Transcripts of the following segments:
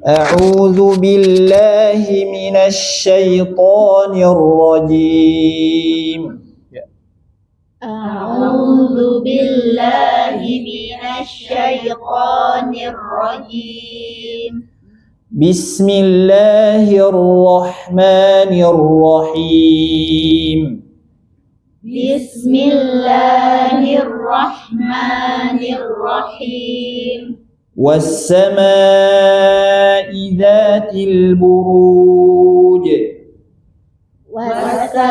أعوذ بالله من الشيطان الرجيم. أعوذ بالله من الشيطان الرجيم. بسم الله الرحمن الرحيم. بسم الله الرحمن الرحيم. والسماء ذات البروج. والسماء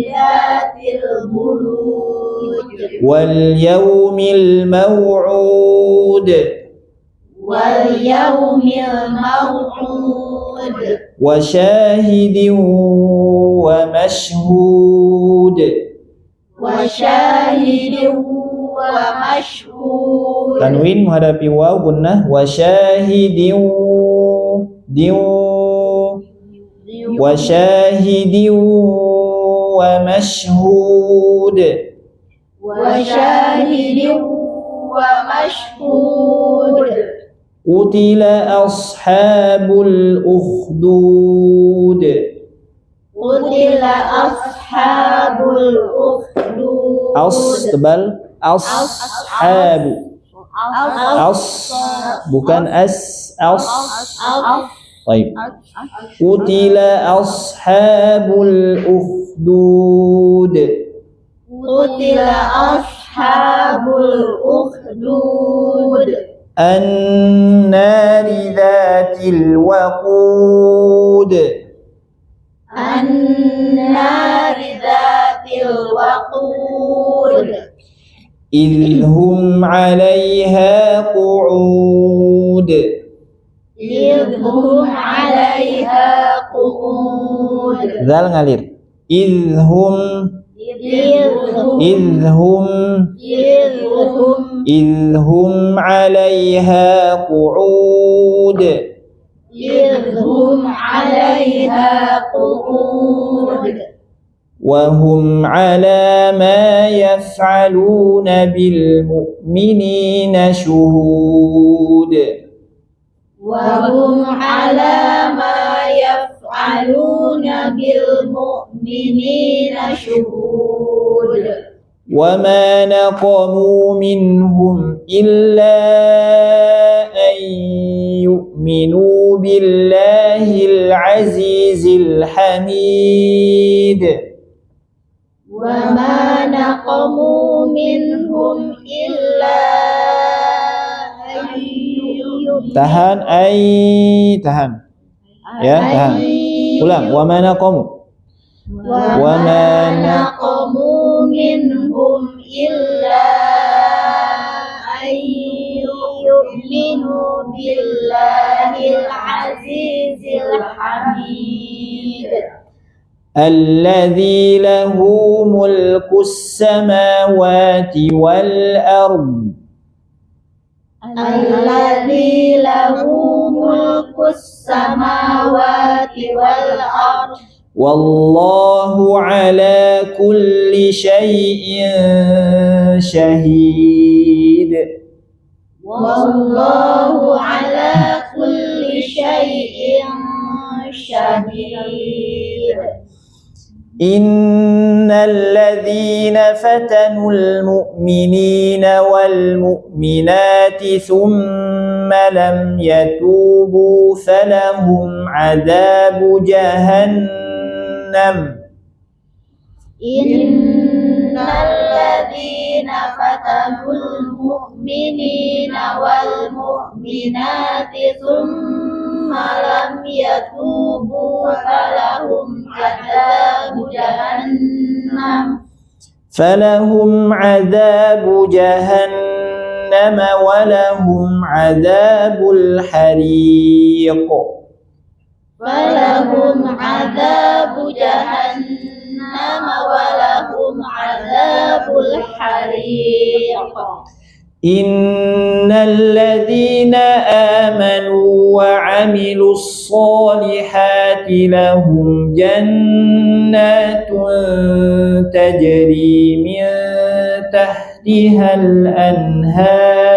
ذات البروج. واليوم الموعود. واليوم الموعود. وشاهد ومشهود. وشاهد ومشهود. Tanwin menghadapi waw gunnah. Wasyahidin wasyahidin ومشهود. وشاهد ومشهود. قتل أصحاب الأخدود. قتل أصحاب الأخدود. Tebal ashabu. Bukan Baik. Qutila ashabul ukhdud. قتل أصحاب الأخدود. النار ذات الوقود. النار ذات الوقود. إذ هم عليها قعود. إذ هم عليها قعود. Zal ngalir. إذ هم عليها قعود. إذ هم عليها قعود. وهم على ما يفعلون بالمؤمنين شهود. وهم على ما يفعلون بالمؤمنين شهود. وما نقموا منهم إلا أن يؤمنوا بالله العزيز الحميد. وما نقموا منهم إلا Tahan. Ya, tahan. Ulang. Wama naqamu. وما نقموا منهم إلا أن يؤمنوا بالله العزيز الحميد. الذي له ملك السماوات والأرض. الذي له ملك السماوات والأرض. والله على كل شيء شهيد. والله على كل شيء شهيد. إن الذين فتنوا المؤمنين والمؤمنات ثم لم يتوبوا فلهم عذاب جهنم. إن الذين فتنوا المؤمنين والمؤمنات ثم لم يتوبوا فلهم عذاب جهنم ولهم عذاب الحريق. فلهم عذاب جهنم ولهم عذاب الحريق. إن الذين آمنوا وعملوا الصالحات لهم جنات تجري من تحتها الأنهار.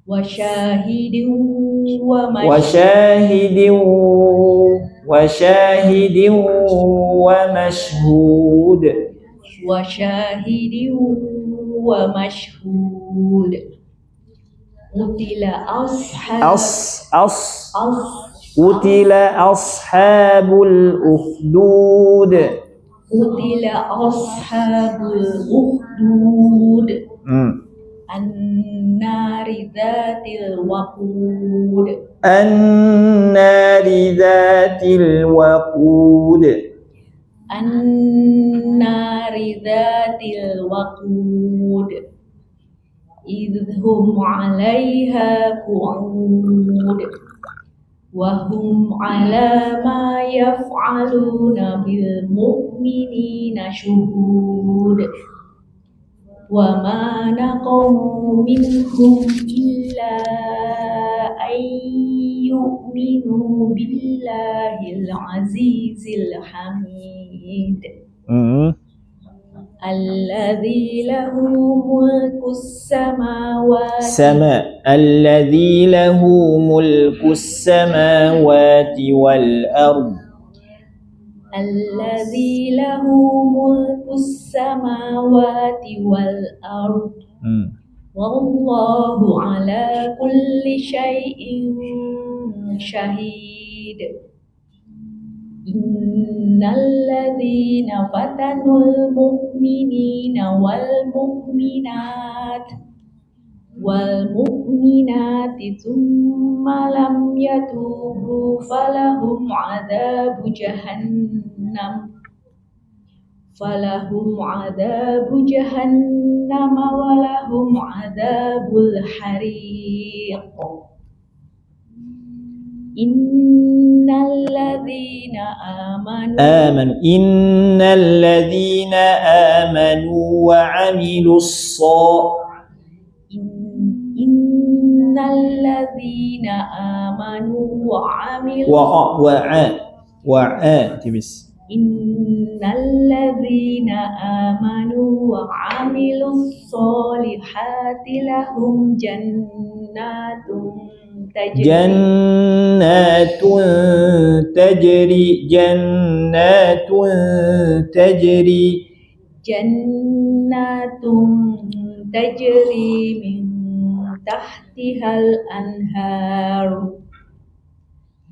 وشاهد وشاهد ومشهود وشاهد ومشهود قتل قتل أصحاب الأخدود قتل أصحاب الأخدود النار ذات الوقود النار ذات الوقود النار ذات الوقود إذ هم عليها قعود وهم على ما يفعلون بالمؤمنين شهود وما نقموا منهم إلا أن يؤمنوا بالله العزيز الحميد الذي له ملك السماوات الذي له ملك السماوات والأرض الذي له ملك السماوات والأرض والله على كل شيء شهيد إن الذين فتنوا المؤمنين والمؤمنات ثم لم يتوبوا فلهم عذاب جهنم ولهم عذاب الحريق إن الذين آمنوا إن الذين آمنوا وعملوا إن الذين آمنوا وعملوا الصالحات لهم جنات تجري من تحتها الأنهار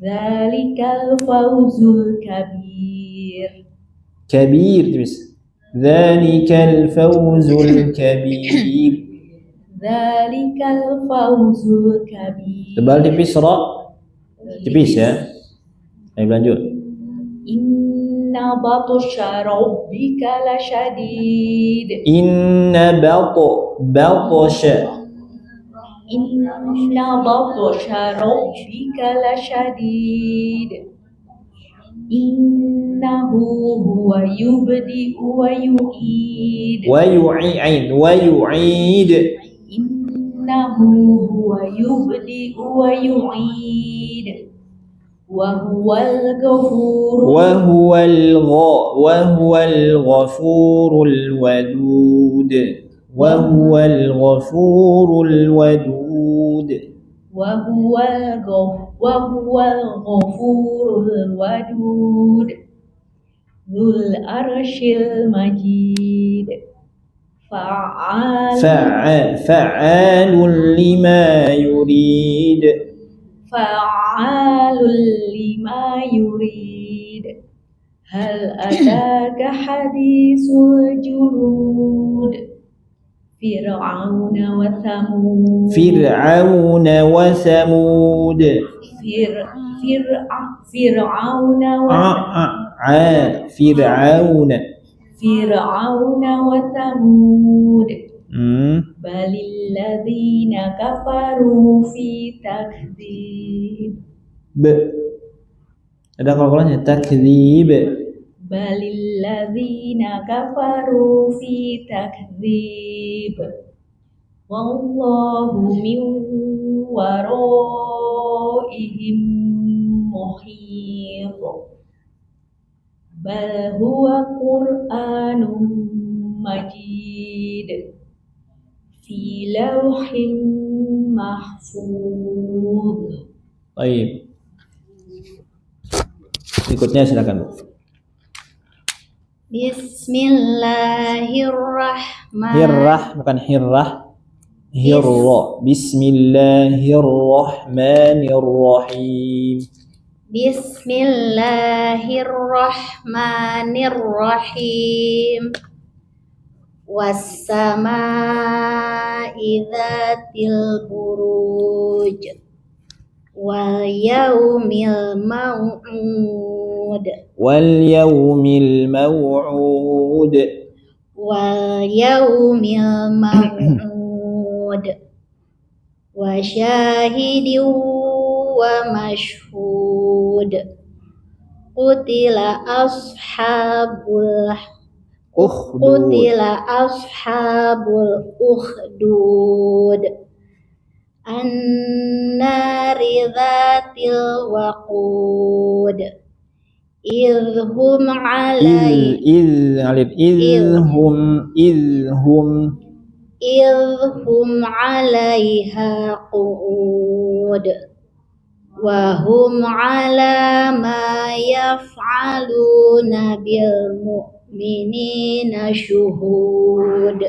ذلك الفوز الكبير ذلك الفوز الكبير tebal tipis tipis ya. Ayo lanjut. Inna batsha rabbika lasyadid. Inna batsha rabbika lasyadid. Innahu huwa yubdi'u wa yu'id. Innahu huwa yubdi'u wa yu'id. وهو الغفور الودود ذو العرش المجيد فعال لما يريد هل أتاك حديث الجنود فرعون وثمود بل الذين كفروا في تكذيب. Ada kalkulasinya takdzib. Balil ladzina kafaru fi takdzib. Wallahu min waraihim muhit. Bal huwa Qur'anun majid fi lawhin mahfuz. Baik. Berikutnya silakan, Bu. Hirrah bukan hirrah. Hirra. Bismillahirrahmanirrahim. Bismillahirrahmanirrahim. Was-samaa'i dzatil buruj wal yaumil maw'ud Wal yaumil maw'ud. wal yaumil maw'ud wa syahidin wa mashhud qutila ashabul ukhdud annari dzatil waqud idhum alaiha qu'ud wa hum ala ma yaf'aluna bil mu'minina syuhud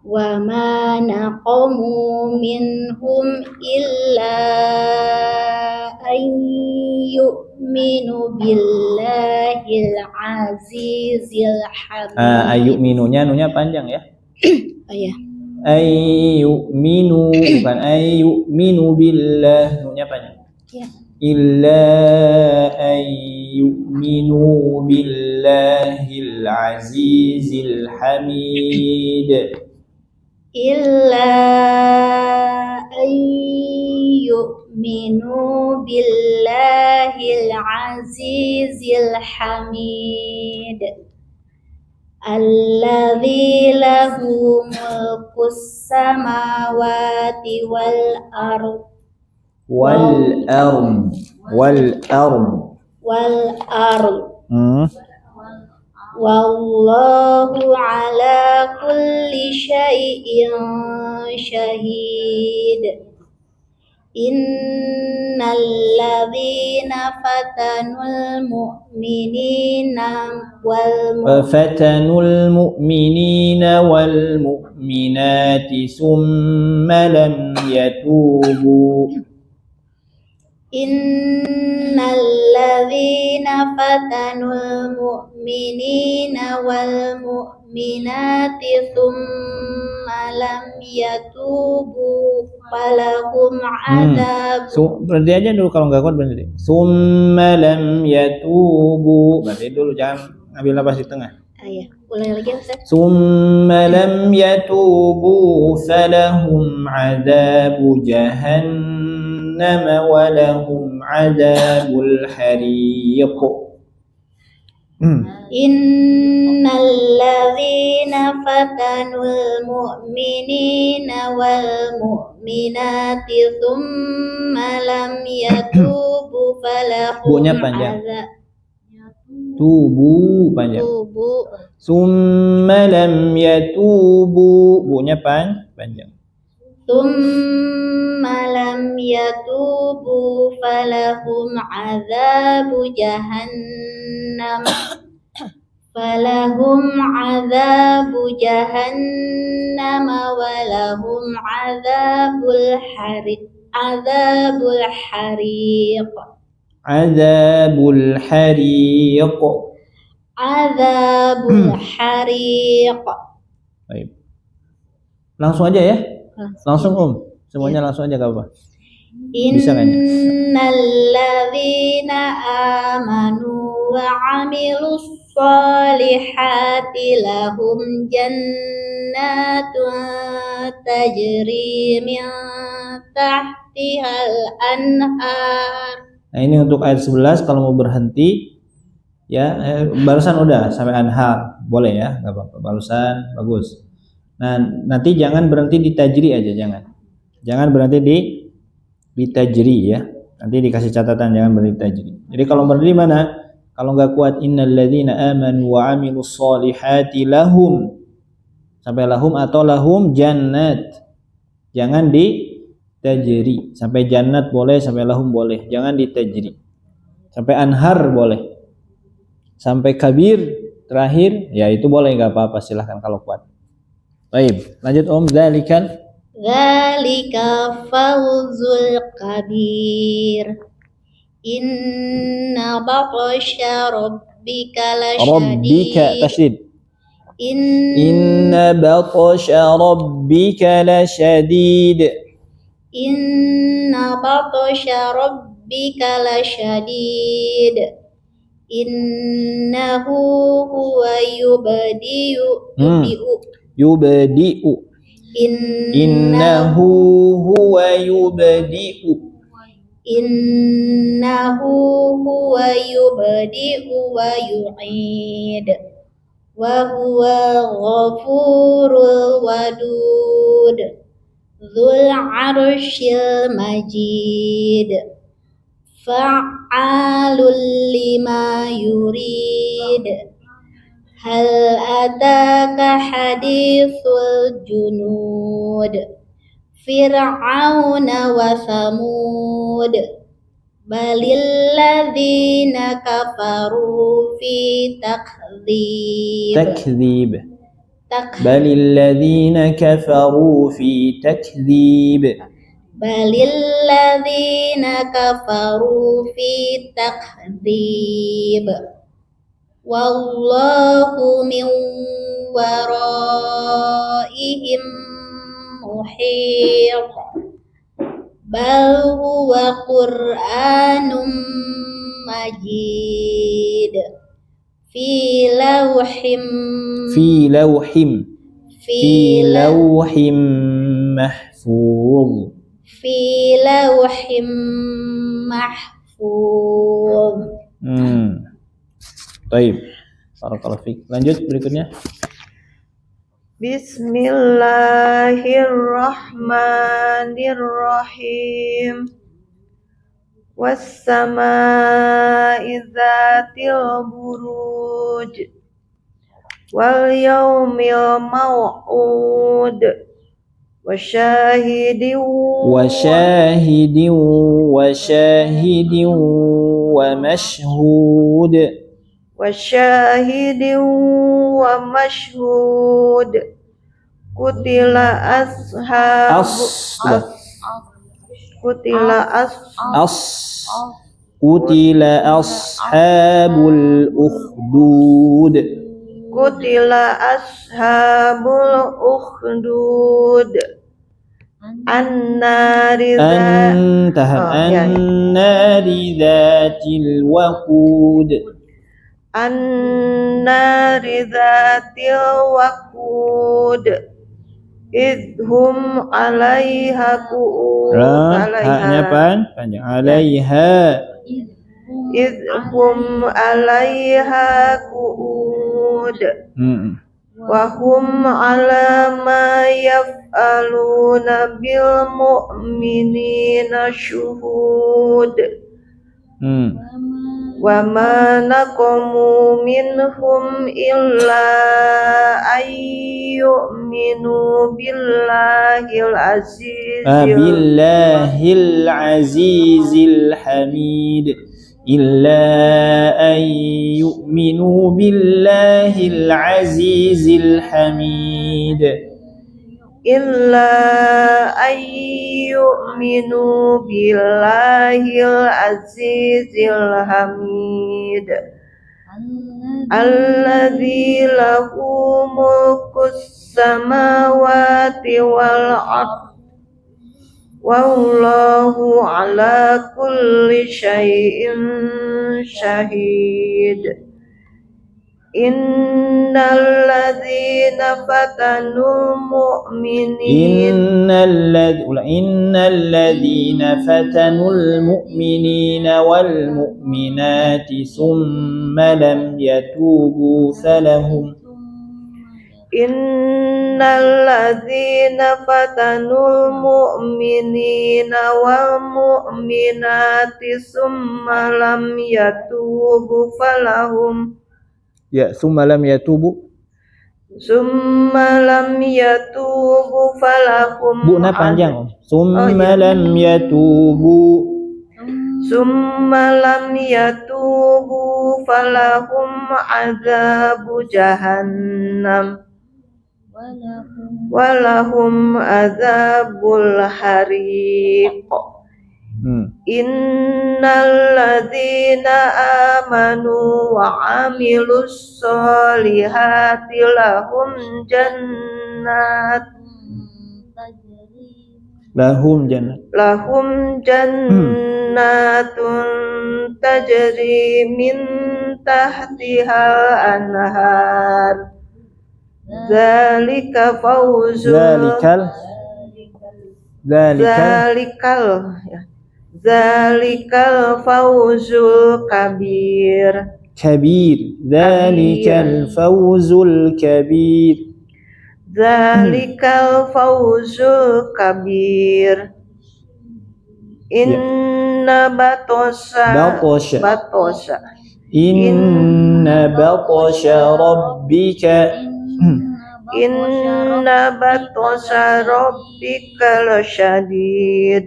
wa ma naqamu minhum illa an yu'minu billahil azizil hamid. Ayyu'minunya nunya panjang ya. Oh ya. Ayyu'minu bukan ayyu'minu billah, nunya panjang. Ya. Illa ayyu'minu billahil azizil hamid. Illa ayyu'minu billahil azizil hamid alladzi lahu mulkus samawati wal ard wallahu ala kulli syai'in syahid. Innal ladzina fatanul mu'minina wal mu'minati summa lam yatubu. Innal ladzina fatanul mu'minina wal mu'minati thumma lam yatubu falahum adab. Berhenti aja dulu, kalau nggak kuat berhenti. Summa lam yatubu. Berhenti dulu, jangan ambil napas di tengah. Iya, ulangi lagi Ustaz. Summa lam yatubu falahum adabu jahannam wa lahum adabul hariq. Innal ladzina fatanul mu'minina wal mu'minati thumma lam yatubu falahum Bu-nya panjang. Tubu panjang. Summa lam yatubu, Bu-nya panjang. Thumma lam yatubu falahum adzabu jahannam wa lahum adzabul hariq. Baik. Langsung aja ya. Langsung semuanya langsung aja gak apa. Bisa kan? Innal ladzina amanu wa 'amilus sholihati lahum jannatun tajri min tahtihal anhar. Nah, ini untuk ayat 11 kalau mau berhenti ya, barusan udah sampai anhar, boleh ya, nggak apa-apa, barusan bagus. Nah, nanti jangan berhenti di tajri aja, jangan berhenti di tajri ya, nanti dikasih catatan jangan berhenti di tajri. Jadi kalau berhenti mana? Kalau nggak kuat innal ladzina amanu wa 'amilus sholihati lahum, sampai lahum atau lahum jannat, jangan di tajri. Sampai jannat boleh, sampai lahum boleh. Jangan di tajri. Sampai anhar boleh. Sampai kabir terakhir, ya itu boleh, nggak apa-apa, silahkan kalau kuat. Baik, lanjut Om. Dzalika fawzul kabir. Inna batsya rabbika Rabbika lasyadid. tasydid. Inna batsya rabbika lasyadid. Inna batsya rabbika lasyadid. Innahu huwa Yubdi'u. Innahu huwa yubdi'u. Innahu huwa yubdi'u wa yu'id. Wa huwa ghafurul wadud. Dzul 'arsyil majid. Fa'alul lima yurid. Hal ataka hadithul junud. Fir'auna wa Thamud. Balil ladzina kafaru fi takdzib. Balil ladzina kafaru fi takdzib. Balil ladzina kafaru fi takdzib. Wallahu min waraihim muhit. Bal huwa Qur'anum majid. Fi lawhim mahfuz. Fi lawhim mahfuz. Baik. Barakallahu fiik. Lanjut berikutnya. Bismillahirrahmanirrahim. Was-samaa'i dzatil buruj. Wal yaumil maw'ud. Wasyahidin wa mashhud. Wasyahidin wa mashhud. Kutila ashabul ukhdud. Annari dzatil waqud. Idhum 'alaiha qu'ud. Haknya panjang. 'Alaiha. Idhum 'alaiha qu'ud. Wa hum 'ala ma yaf'aluna bil mu'minina syuhud. Wa ma naqamu minhum illa ayyuminu billahil azizil hamid. Illa an yu'minu billahil azizil hamid. Illa ayyuminu billahil azizil hamid. Alladzi lahu mulkus samawati wal ardh. Wallahu ala kulli syai'in syahid. Innal ladzina fatanul mu'minina wal mu'minati summa lam yatubu falahum. Innal ladzina fatanul mu'minina wal mu'minati summa lam yatubu falahum. Ya, summa lam yatubu. Summa lam yatubu falahum Bu-nya panjang. Summa lam yatubu. Summa lam yatubu falahum azabu jahannam walahum azabul hariq. Innal ladzina amanu wa amilus solihati lahum jannatun tajri min tahtihal anhar. Zalikal fawzul kabir. Zalikal fawzul kabir. Zalikal fawzul kabir. Inna batosha rabbika lasyadid.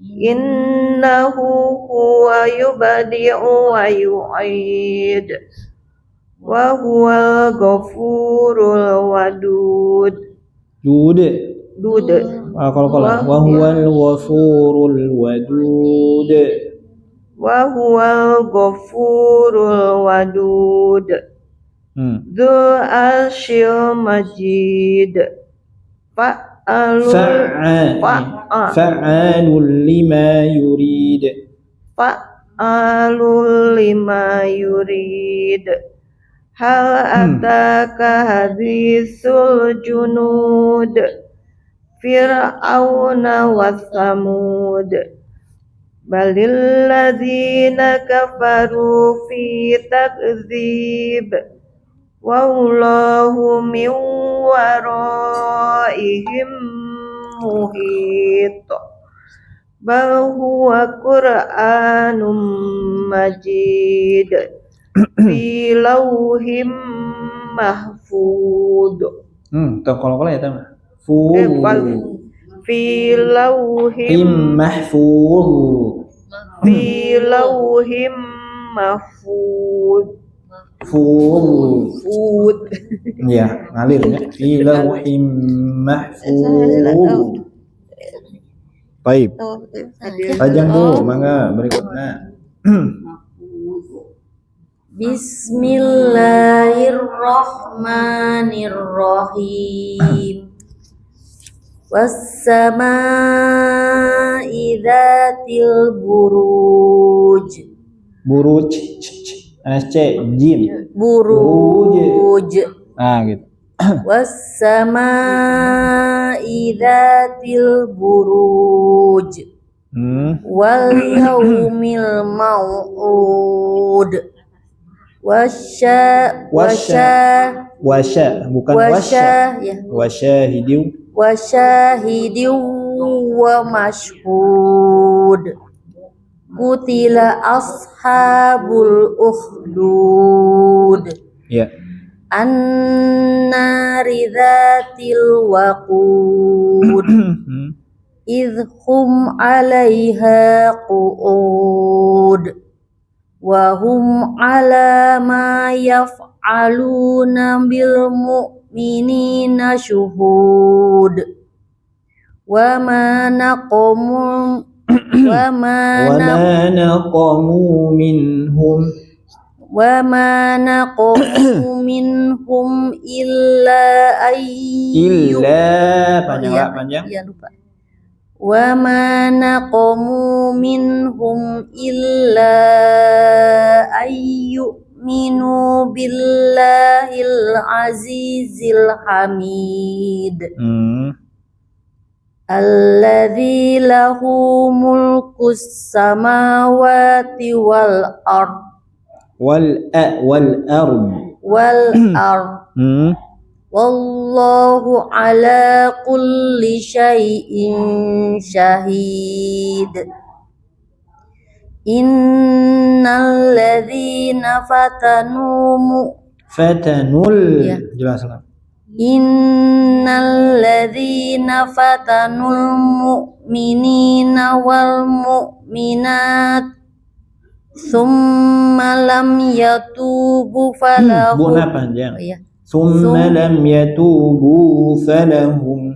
Innahu huwa yubadi'u wa yu'id wa huwal ghafurul wadud. Wa huwal ghafurul wadud. Wa huwal ghafurul wadud. Dzul arsyil majid. Fa'alul lima yurid. Hal ataka hadisul junud Fir'auna wa Thamud. Balil ladzina kafaru fi takdzib wallahu min waraihim muhit. Bal huwa Qur'anum majid fi lauhim mahfud. Kalau ya teman. Fi lauhim mahfud. Fi lauhim mahfud. Fud. Ya, ngalir ya. Fi lauhim mahfud. Baik. Panjang dulu, mangga berikutnya. Bismillahirrahmanirrahim. Was-samaa'i dzatil buruj. Buruj. SC jim. Buruj. Gitu. Was-samaa'i dzatil buruj. Wal yaumil mau'ud. Wasya bukan wasya. ya. Wasyahidiu wa mashhud. Kutila ashabul ukhdud. Ya. An-nari dzatil waqud. Idhum 'alaiha qu'ud. Wa hum 'ala ma yaf'aluna bil mu'minina syuhud. Wa ma naqamu minhum illa panjang. Ya lupa. Wa ma naqamu minhum illa ayyuminu billahil azizil hamid. Alladzi lahu mulkus samawati wal ard. Wallahu ala kulli syai'in syahid. Innal ladzina fatanul jelas lah. Innal ladzina fatanul mu'minina wal mu'minat summa lam yatubu Bu falahum panjang. oh, iya. Summa lam yatubu falahum.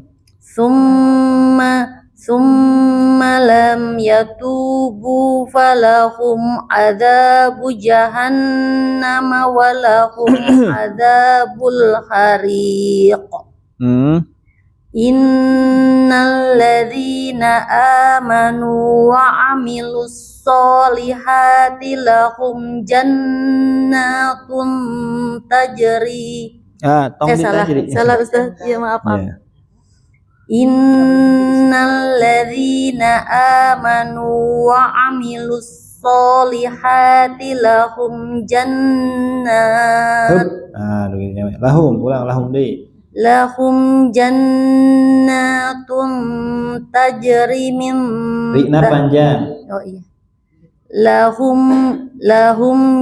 Summa lam yatubu falahum adzabu jahannam walahum adzabul hariq. Innal ladzina amanu wa amilus solihati lahum jannatun tajri. Salah Ustaz. Ya maaf. Yeah. Innal ladzina amanu wa amilus solihati lahum jannat. Lahum, ulang lahum deh. Lahum jannatun tajri min Rina panjang. Oh iya. Lahum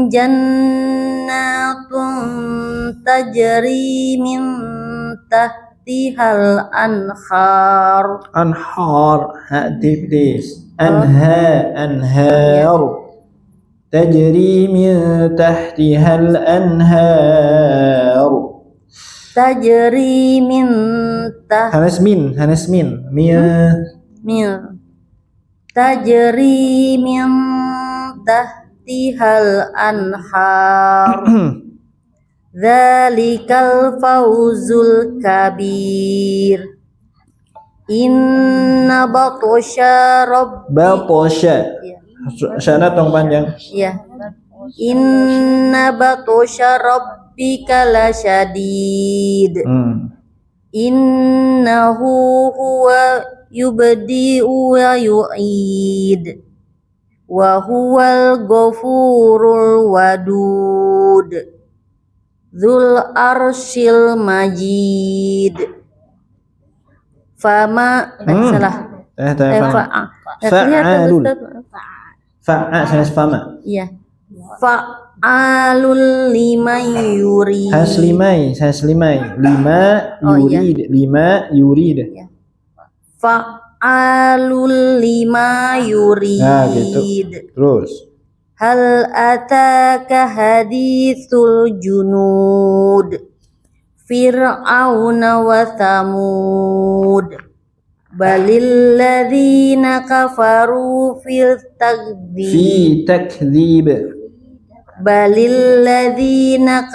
jannatun tajri min tahtihal anhar. Anhar hadis. Anhar. Tajri min tahtihal anhar. Tajri min Hanas min tajri min tahtihal anhar. Dzalikal fawzul kabir. Inna batsya Batsya. Sana tong panjang. Iya. Inna batsya rabbika lasyadid. Innahu huwa yubdi'u wa yu'id. Wa huwal ghafurul wadud. Dzul arsyil majid. Fama salah. Fa'alul. Saya fama. Iya. Fa'alul lima yurid. Haslimai. Lima yurid. Ya. Fa'alul lima yurid. Nah, gitu. Terus. Hal ataka hadithul junud. Fir'auna wa Thamud. Balil ladzina kafaru fi takdzib. Balil ladzina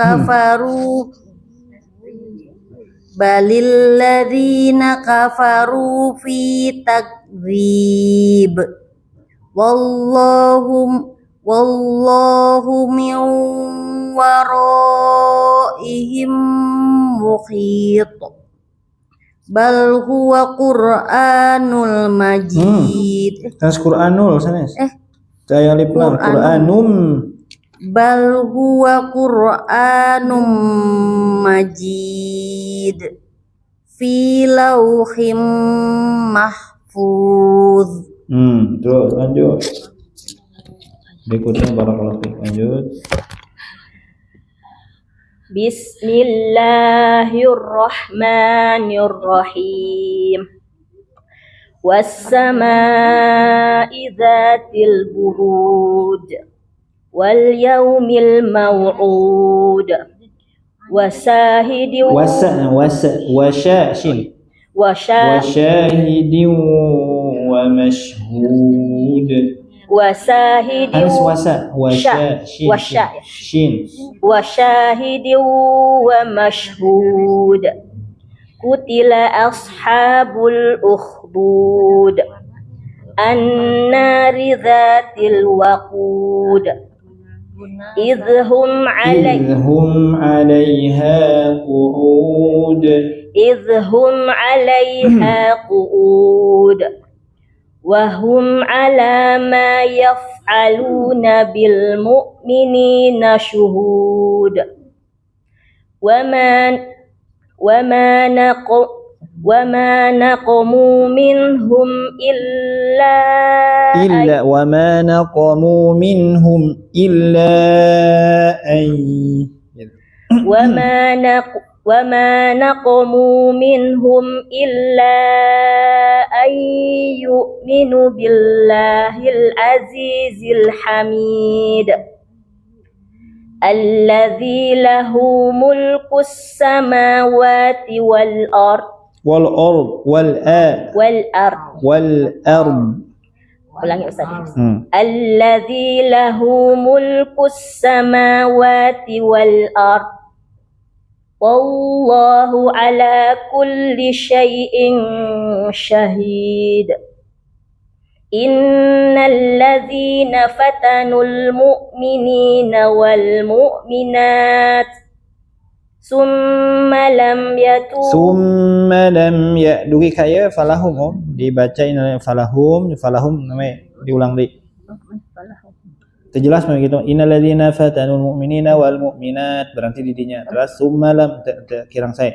kafaru fi takdzib. Wallahu min waraihim muhit. Bal huwa Qur'anul Majid. Sanes Qur'anul sanes. Saya alif lam Qur'anum. Bal huwa Qur'anum Majid. Fi lauhim mahfuz. Terus lanjut. Berikutnya barakallahu fiik. Lanjut. Bismillahirrahmanirrahim. Was-samaa'i dzatil buruj wal yaumil maw'ud wasahidin washahidin wa mashhud. Wasahidin Washahidin wa mashhud. Kutila ashabul ukhdud An-nari dhatil waqud Idhum alaiha qu'ud Wahum ala ma yaf'aluna bil mu'minina syuhud. Wama naqamu minhum وما نقموا منهم إلا أن يؤمنوا بالله العزيز الحميد الذي له ملك السماوات والأرض ulangi Ustaz. Alladzi lahu mulkus samawati wal ard wallahu ala kulli syai'in syahid. Innal ladzina fatanul mu'minina wal mu'minat summa lam dugi kaya falahum dibacain falahum namanya diulang di terjelas begitu. Innal ladzina fatanul mu'minina wal mu'minat berarti didinya terus summa lam kirang saya.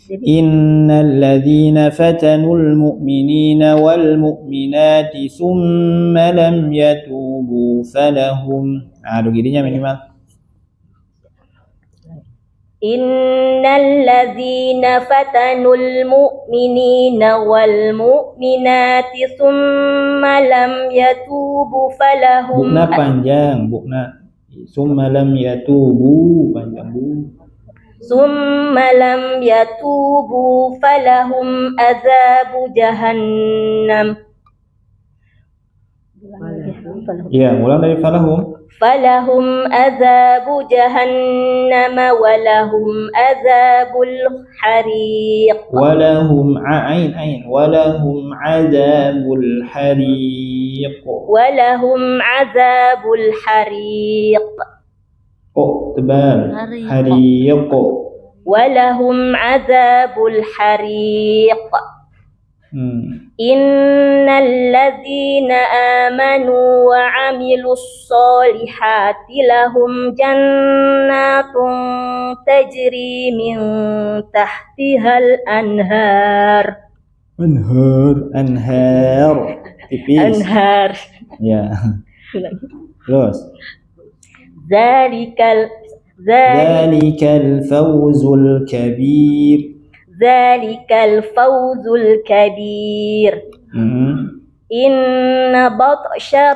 Innal ladzina fatanul mu'minina wal mu'minati summa lam yatubu falahum. Didinya minimal. Innal ladzina fatanul mu'minina wal mu'minati summa lam yatubu falahum. Bukna panjang, bukna. Summa lam yatubu panjang bu. Summa lam yatubu falahum azabu jahannam. Ya, ulang dari falahum. Falahum azabu jahannam walahum azabul hariq. Walahum walahum azabul hariq. Walahum azabul hariq. Tebal. Hariq. Walahum azabul hariq. Innal ladzina amanu wa 'amilus solihati lahum jannatun tajri min tahtihal anhar. Anhar. Tipis. Anhar. Ya. Terus. Zalikal fawzul kabir. Zalikal fawzul kabir. Inna batsha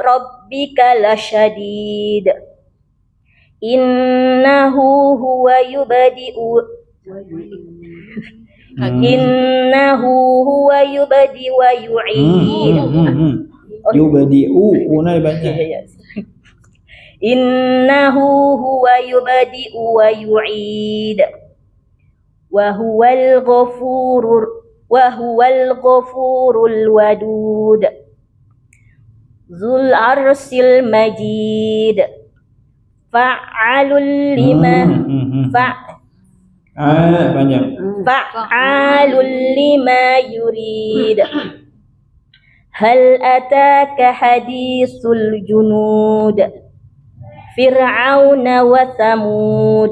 rabbika lasyadid. Innahu huwa yubadi'u wa yu'id. Yubadi'u una dibaca. Innahu huwa yubadi'u wa yu'id wa huwal ghafurul wadud Zul arsil majid fa'alul lima fa'alul lima yurid. Hal ataka hadisul junud Fir'auna wa Thamud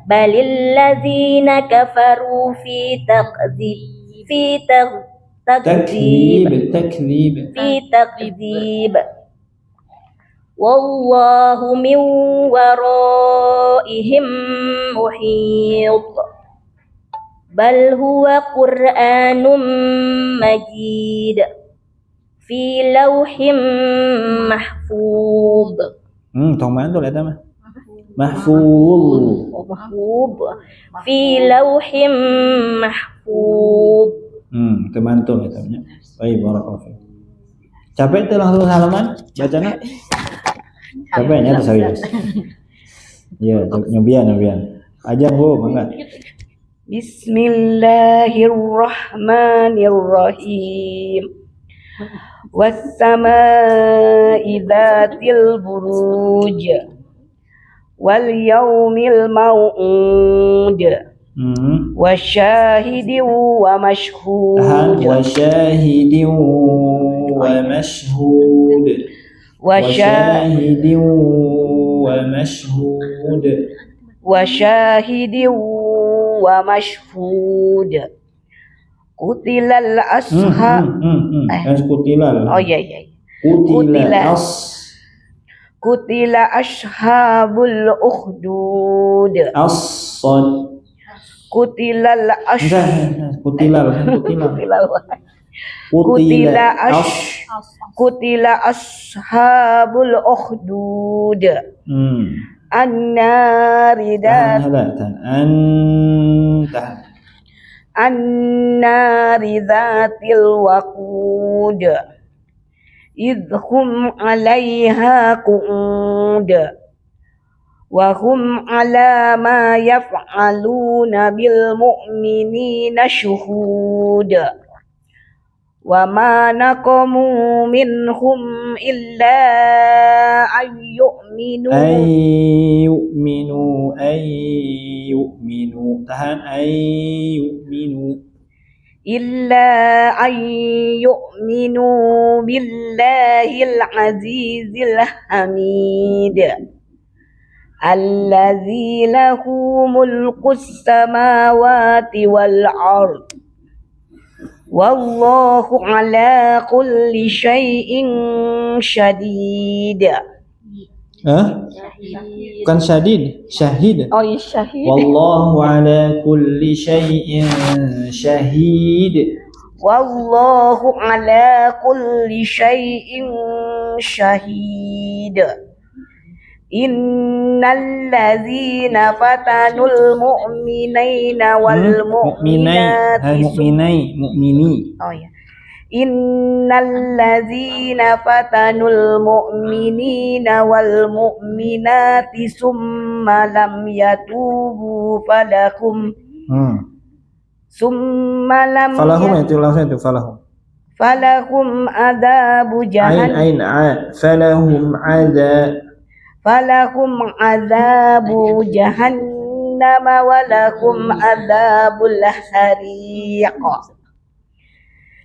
balil ladzina kafaru fi takdzib wallahu min waraihim muhit bal huwa Qur'anum majid fi lauhim mahfuz. Tong mantul eta mah. Mahfuz. Fi lauhim mahfuz. Teu mantul eta nya. Baik, barakallahu fiik. Capek teh langsung halaman bacana? Capeknya teh serius. Ya, nyobian. Ajang Bu, mangga. Bismillahirrahmanirrahim. Was-samaa'i dzatil buruj wal yaumil mau'ud wasyahidin wa mashhud Kutilal ashab. Kutilal. Oh iya. Kutila ashabul ukhdud. As-sad. Kutilal Kutilal. Kutila ashabul ukhdud. An-nari dhatil waqud. Idhum 'alaiha qu'ud. Wa hum 'ala ma yaf'aluna bil mu'minina syuhud. Wa ma naqamu minhum illa an yu'minu tahan illa an yu'minu billahil azizil hamid allazi lahu mulkus samawati wal ard wallahu ala kulli syai'in syadid. Bukan syahid. Oh ya, syahid. Wallahu ala kulli syai'in syahid. Wallahu ala kulli syai'in syahid. Innal ladzina fatanul mu'minina wal mu'minati Innal ladzina fatanul mu'minina wal mu'minati summa lam yatubu falahum adabu jahannam walahum adabul hariq.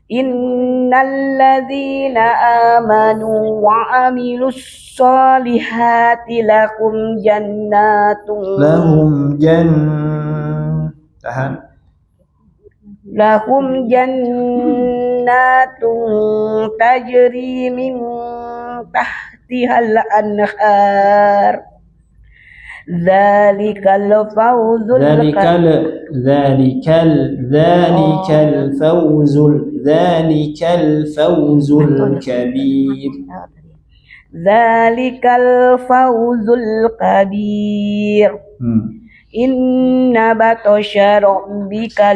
Innal ladzina amanu wa 'amilus solihati lahum jannatun tajri min tahtihal anhar. Dzalikal fawzul kabir. Inna batasya rabbika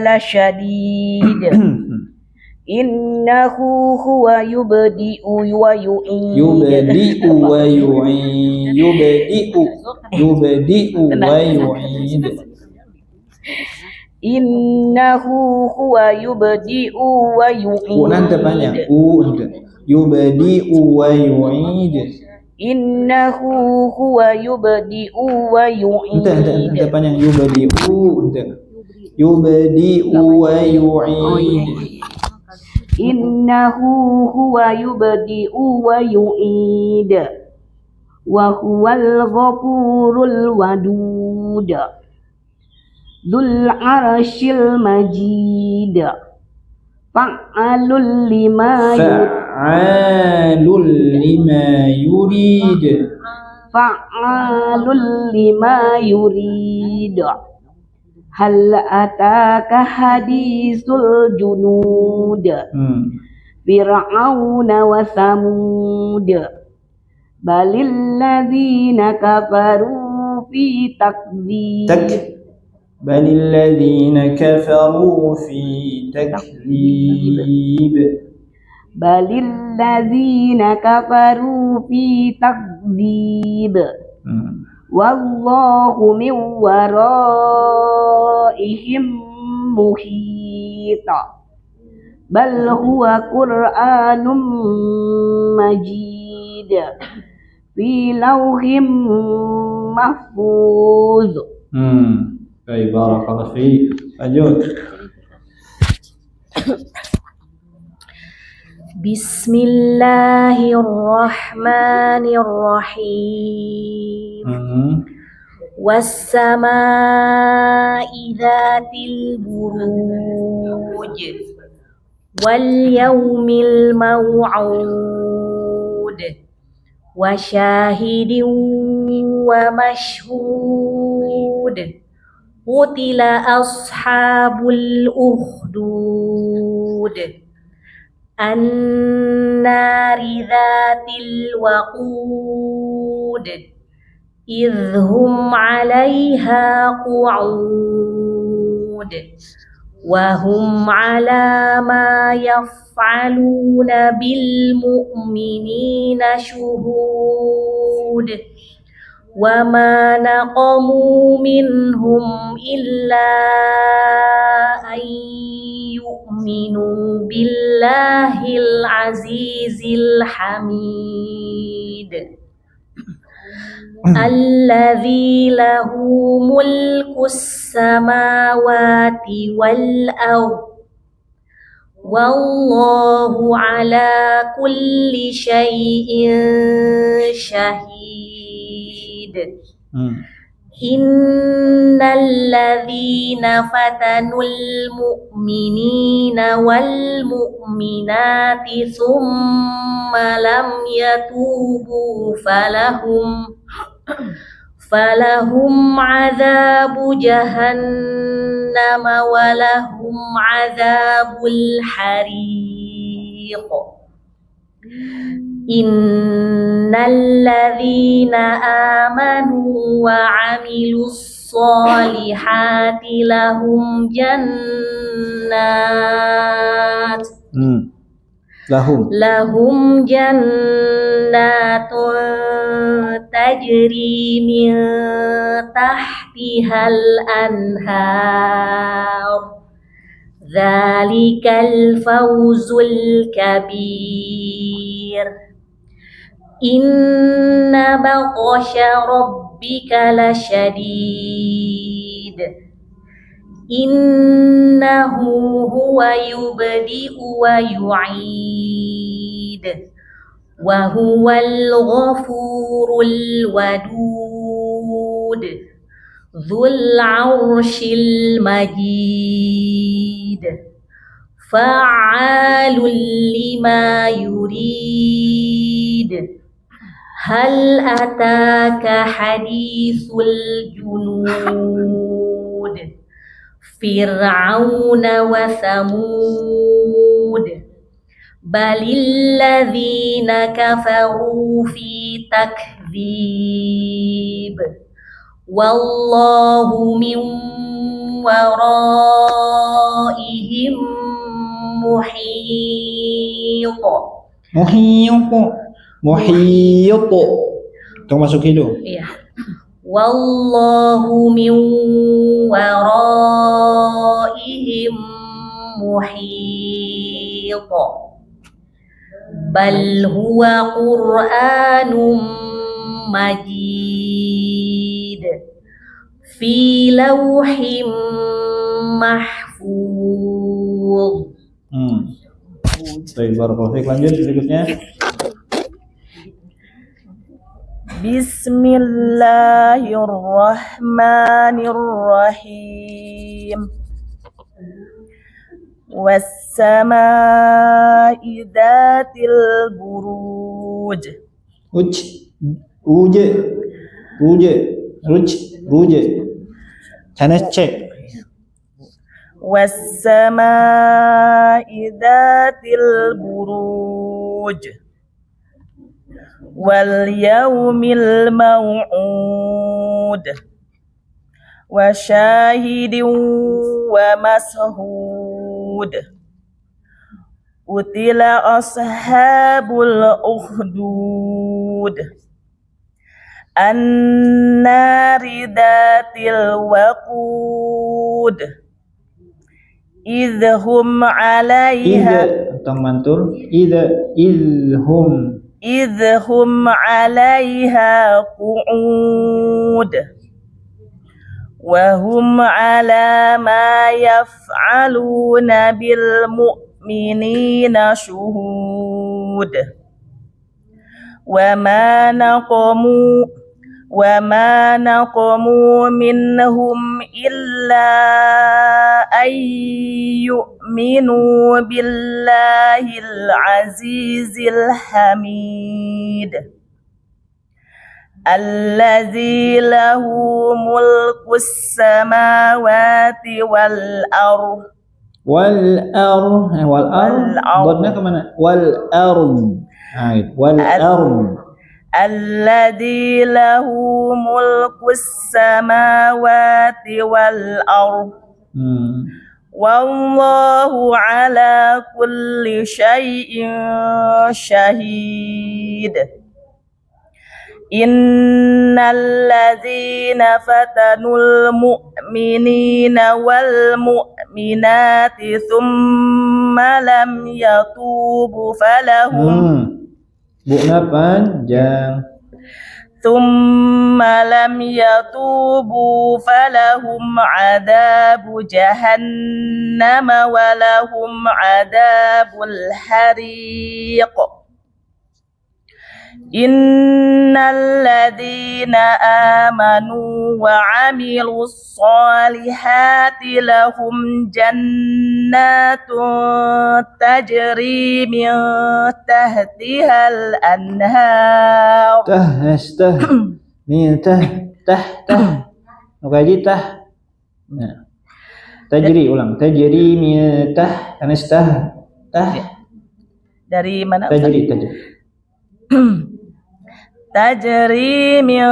lasyadid. Innahu huwa yubdi'u wa yu'id. Innahu huwa yubdi'u wa yu'id. Nanti panjang. Yubdi'u wa yu'id. Innahu huwa yubdi'u wa yu'id. Nanti panjang. Yubdi'u wa yu'id. Innahu huwa yubdi'u wa yu'id. Wa huwal ghafurul wadud. Dzul arsyil majid. Fa'alul lima yurid. Hal ataka hadisul junud. Fir'auna wa samud. Balil ladzina kafaru fi takdzib. Balil ladzina kafaru fi takdzib. Balil ladzina kafaru fi takdzib. Wallahu min waraihim muhit. Bal huwa Qur'anum majid fi lauhim mahfuz. Baik, barakallahu fiik. Lanjut. Bismillahirrahmanirrahim. wassama'i dzatil buruj wal yaumil maw'ud wa syahidin wa mashhud qutila ashabul ukhdud annari dzatil waqud idhum 'alaiha qu'ud wa hum 'ala ma yaf'aluna bil mu'minina syuhud wa ma naqamu minhum illa an yu'minu billahil azizil hamid alladzi lahu mulkus samawati wal ardh wallahu ala kulli syai'in syahid. Innal ladzina fatanul mu'minina wal mu'minati tsumma lam yatubu falahum adzabu jahannam wa lahum adzabul hariq. Innal ladzina amanu wa 'amilus solihati lahum jannat lahum jannatun tajri min tahtihal anhar dzalikal fawzul kabir inna batsha rabbika lasyadid innahu huwa yubdi'u wa yu'id wa huwal ghafurul wadud dzul 'arsyil majid fa'alul lima yurid hal ataka hadithul junud fir'auna wa thamud balil ladzina kafaru fi takdzib wallahu min waraihim muhit. Tong masuk hidung. Iya. Wallahu min waraihim muhit. Bal huwa Qur'anum majid fi lawhim mahfuz. Baik, barakallahu fiik. Lanjut berikutnya. Bismillahirrahmanirrahim. Was-samaa'i dzatil buruj. Uje. Sana cek. Was-samaa'i dzatil buruj. Wal yaumil maw'ud. Wa syahidin wa mashhud. Utila ashabul ukhdud. An-nari dzatil waqud idhum 'alaiha tong mantul idhum 'alaiha qu'ud wa hum 'ala ma yaf'aluna bil mu'minina syuhud wa ma وما نقموا منهم إلا أن يؤمنوا بالله العزيز الحميد الذي له ملك السماوات والأرض dotnya kemana? Wal ard. Nah, gitu. Wal ard. الذي له ملك السماوات والأرض والله على كل شيء شهيد إن الذين فتنوا المؤمنين والمؤمنات ثم لم يتوبوا فلهم Bu'na panjang. ثم لم يتوبوا فلهم عذاب جهنم ولهم عذاب الحريق إن الذين آمنوا وعملوا الصالحات لهم جنات تجري من تحتها الأنهار Nukaji tah. Nah. Tajri ulang. Tajri min tah dari mana? Tajri. Tajri min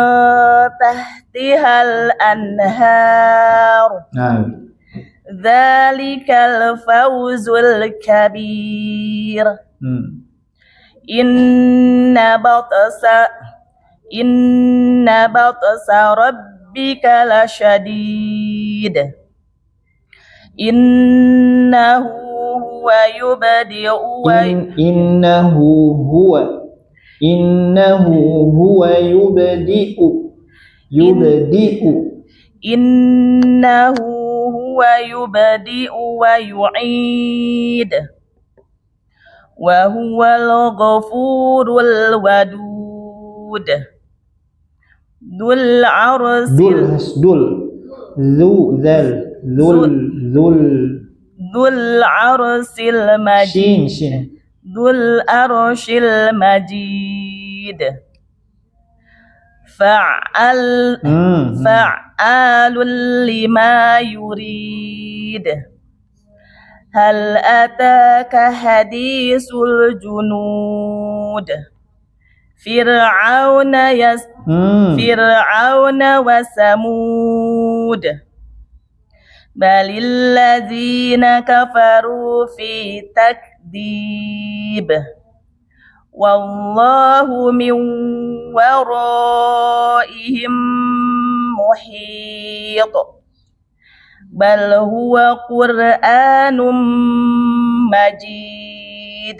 tahtihal anhar. Nah. Dzalikal fawzul kabir. Inna batsa rabbika lasyadid. Innahu huwa yubdi'u wa Innahu huwa yubdi'u. Innahu huwa yubdi'u wa yu'id. Wa huwal ghafurul wadud. Dzul arsil Dzul arsil majid. Dzul arsil majid. Fa'alul lima yurid. Hal ataka hadisul junud. Fir'auna wa samud. Balil ladzina kafaru fi takdib. Wallahu min waraihim muhit. Bal huwa Qur'anum majid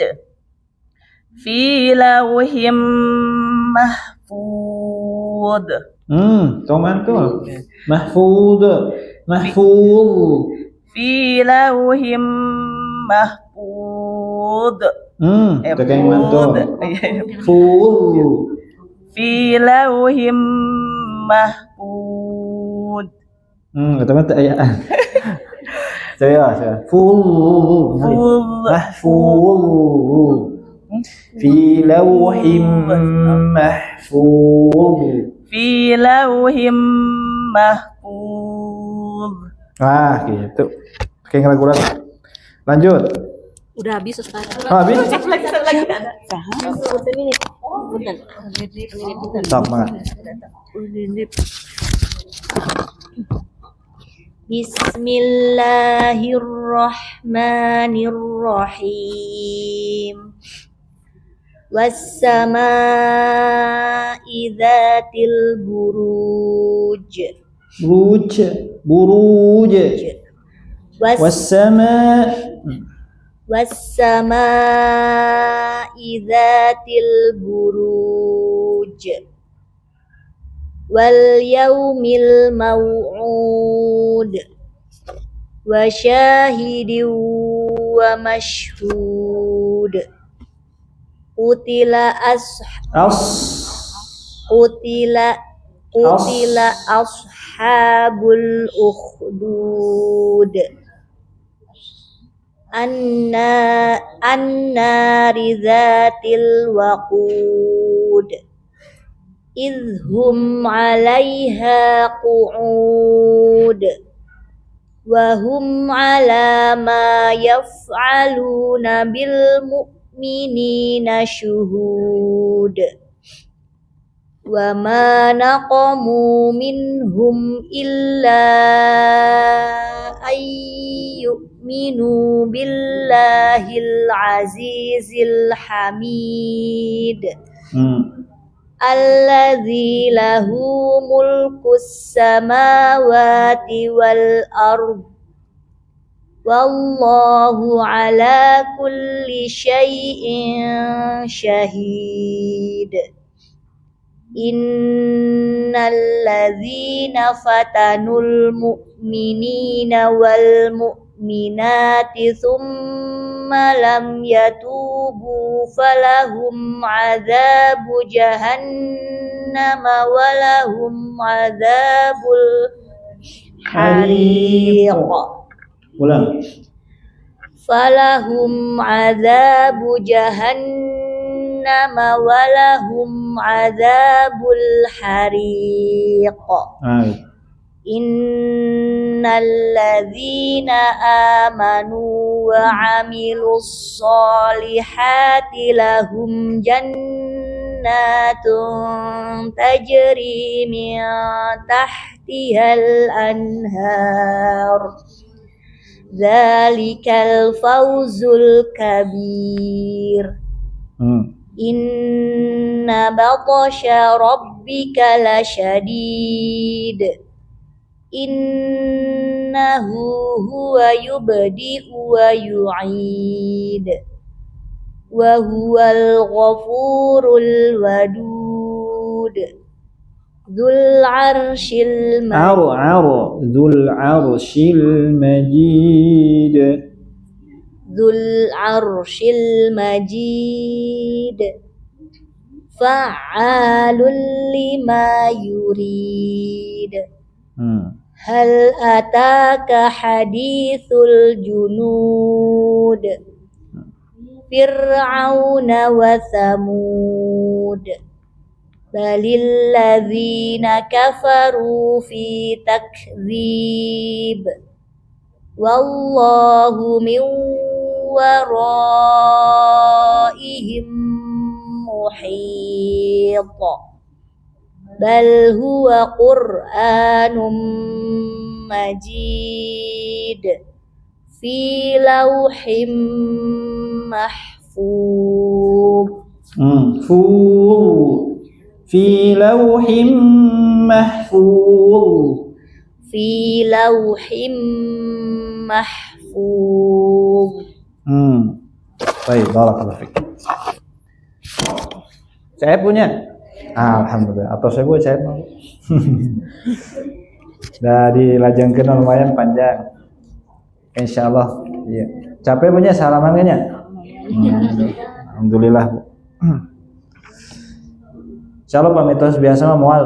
fi lawhim mahfud. Mantul. Mahfud. Fi lawhim mahfud. Kakak mantul. Full. Fi lawhim mahfud. Kata-kata ayaan. Saya. Full. Mahfud. Fi lawhim mahfud. Fi lawhim mahfud. Gitu. Kayak ragu-ragu. Lanjut. Udah habis Ustaz. Habis? Lagi ada. Stop, banget. Bismillahirrahmanirrahim. Wassama'i dzatil buruj. Buruj. Wassama'i dzatil buruj. Wal yaumil maw'ud. Wa syahidin wa mashhud. Qutila qutila ashabul ukhdud annari dzatil waqud idhum 'alaiha qu'ud wa hum 'ala ma yaf'aluna bil mu'minina syuhud wa ma naqamu minhum illa ayyuminu billahil azizil hamid alladzi lahu mulkus samawati wal ard wallahu ala kulli syai'in syahid. Innal ladzina fatanul mu'minina wal mu'minati thumma lam yatubu falahum adzabu jahannam walahum adzabul hariq. Ulang. Falahum adzabu jahannam walahum adzabul hariq. Innal ladzina amanu wa 'amilus solihati lahum jannatun tajri min tahtihal anhar. Dzalikal fawzul kabir. Inna batasha rabbika lasyadid. Innahu huwa yubdi'u wa yu'id. Wa huwal ghafurul wadud. Dzul arsyil majid. Dzul arsyil majid. Fa'alul lima yurid. Hal ataka hadithul junud. Fir'auna wa thamud. Balil ladzina kafaru fi takdzib. Wallahu min waraihim muhit. Bal huwa Qur'anum majid fi lauhim mahfuz. Fi lauhim mahfuz. Fi lauhim mahfuz. Baik, barakallahu fiik. Saya punya. Alhamdulillah. Atau saya buat saya mau. Dah dilajengkeun lumayan panjang. Insyaallah. Iya. Capek punya salaman nya? Alhamdulillah, Bu. Insyaallah pamitos biasa mah moal.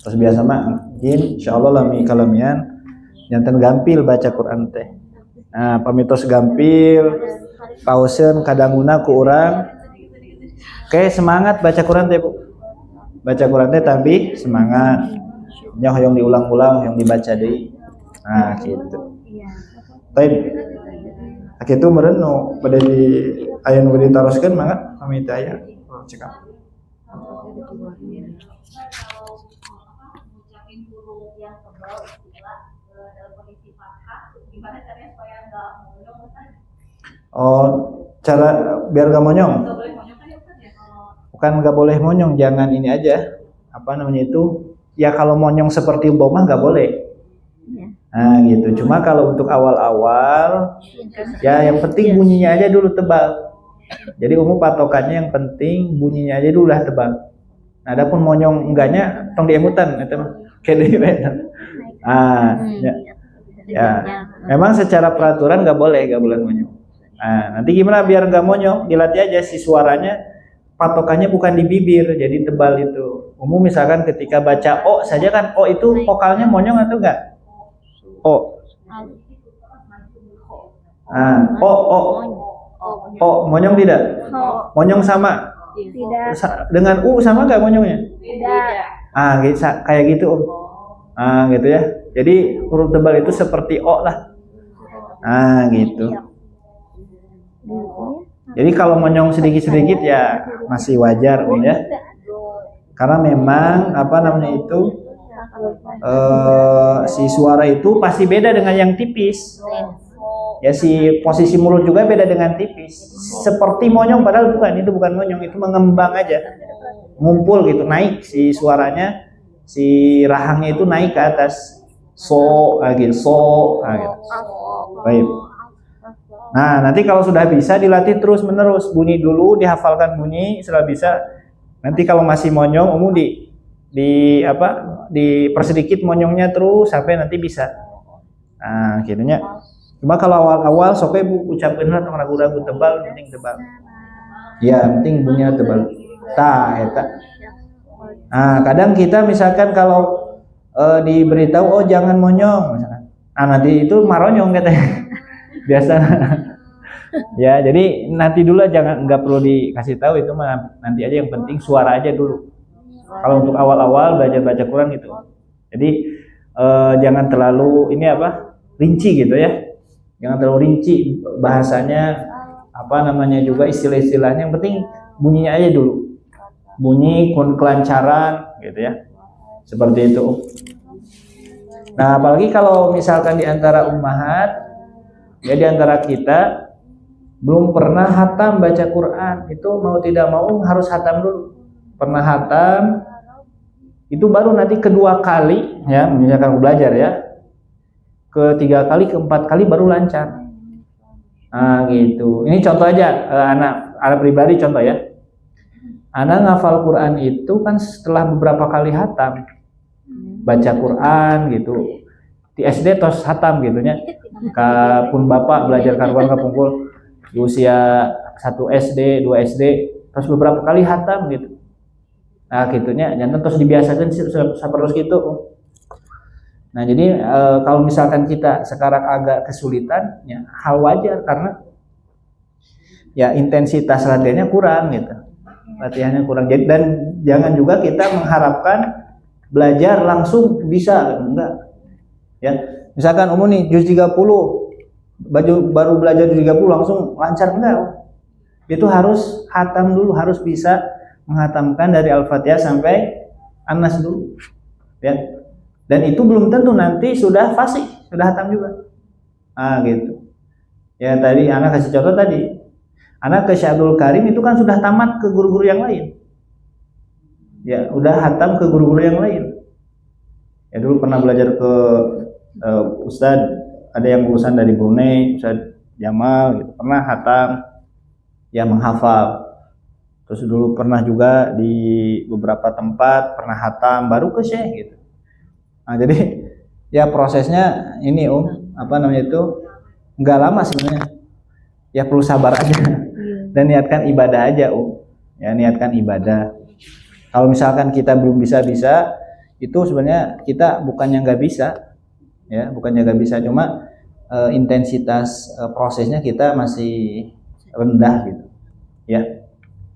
Terus biasa mah mungkin insyaallah lami kalamian janten gampil baca Quran teh. Nah, pamitos gampil pauseun kadanguna ku urang. Oke, semangat baca Quran teh, Bu. Baca Quran teh tapi semangat. Nya hoyong diulang-ulang, hoyong dibaca deui. Nah, gitu. Baik. Akitu meureun nu bade di aya nu ditaroskeun mangga pamit aya. Cekap. Oh, cara biar gak monyong. Bukan gak boleh monyong, jangan ini aja. Apa namanya itu? Ya kalau monyong seperti bomah gak boleh. Nah gitu. Cuma kalau untuk awal-awal, ya yang penting bunyinya aja dulu tebal. Jadi umum patokannya yang penting bunyinya aja dulu lah tebal. Nah, adapun monyong enggaknya tong diemutan eta mah. Kede we. Ya. Memang secara peraturan nggak boleh monyong. Nah, nanti gimana biar nggak monyong? Dilatih aja si suaranya patokannya bukan di bibir, jadi tebal itu. Umum misalkan ketika baca O saja kan, O itu vokalnya monyong atau enggak? O. O monyong tidak? Monyong sama? Dengan U sama enggak monyongnya? Gitu, kayak gitu Om. Gitu ya. Jadi huruf tebal itu seperti O lah. Gitu. Jadi kalau monyong sedikit-sedikit ya masih wajar Om ya. Karena memang si suara itu pasti beda dengan yang tipis. Ya si posisi mulut juga beda dengan tipis. Seperti monyong padahal bukan, itu bukan monyong, itu mengembang aja. Ngumpul gitu, naik si suaranya, si rahangnya itu naik ke atas. Gitu. Baik. Nah, nanti kalau sudah bisa dilatih terus menerus, bunyi dulu, dihafalkan bunyi, setelah bisa. Nanti kalau masih monyong, umum dipersedikit monyongnya terus sampai nanti bisa. Gitunya. Cuma kalau awal-awal sok Bu ucapkeun atau ragu-ragu tebal, penting tebal. Ya, penting bunyinya tebal. Eta. Kadang kita misalkan kalau diberitahu jangan monyong misalkan. Nanti itu maronyong katanya. Biasa. Ya, jadi nanti dulu nggak perlu dikasih tahu itu mah, nanti aja yang penting suara aja dulu. Kalau untuk awal-awal belajar baca Quran gitu. Jadi jangan terlalu rinci gitu ya. Jangan terlalu rinci bahasanya, juga istilah-istilahnya, yang penting bunyinya aja dulu. Bunyi kelancaran gitu ya. Seperti itu. Nah, apalagi kalau misalkan di antara ummahat, ya di antara kita belum pernah hatam baca Quran, itu mau tidak mau harus hatam dulu. Pernah hatam, itu baru nanti kedua kali, ya misalkan belajar ya, ketiga kali, keempat kali baru lancar. Gitu. Ini contoh aja, anak pribadi contoh ya. Anak ngafal Quran itu kan setelah beberapa kali hatam, baca Quran gitu. Di SD tos hatam gitunya. Kapun bapak belajar karuan kapungkul di usia 1 SD, 2 SD, terus beberapa kali hatam gitu. Gitunya, jangan terus dibiasakan terus gitu. Nah, jadi kalau misalkan kita sekarang agak kesulitan, ya hal wajar karena ya intensitas latihannya kurang gitu. Latihannya kurang. Jadi, dan jangan juga kita mengharapkan belajar langsung bisa, enggak. Ya, misalkan umum nih juz 30, baru belajar juz 30 langsung lancar, enggak. Itu harus hatam dulu, harus bisa menghatamkan dari Al-Fatihah sampai An-Nas dulu. Ya. Dan itu belum tentu nanti sudah fasih, sudah hatam juga. Gitu. Ya tadi anak kasih contoh tadi. Anak ke Syekh Abdul Karim itu kan sudah tamat ke guru-guru yang lain. Ya, udah hatam ke guru-guru yang lain. Ya dulu pernah belajar ke Ustadz, ada yang lulusan dari Brunei, Ustadz Jamal gitu. Pernah hatam, ya menghafal. Terus dulu pernah juga di beberapa tempat pernah hatam, baru ke Syekh gitu. Jadi ya prosesnya ini nggak lama sebenarnya. Ya perlu sabar aja dan niatkan ibadah aja ya niatkan ibadah. Kalau misalkan kita belum bisa itu sebenarnya kita bukannya nggak bisa, ya bukannya nggak bisa, cuma intensitas prosesnya kita masih rendah gitu, ya.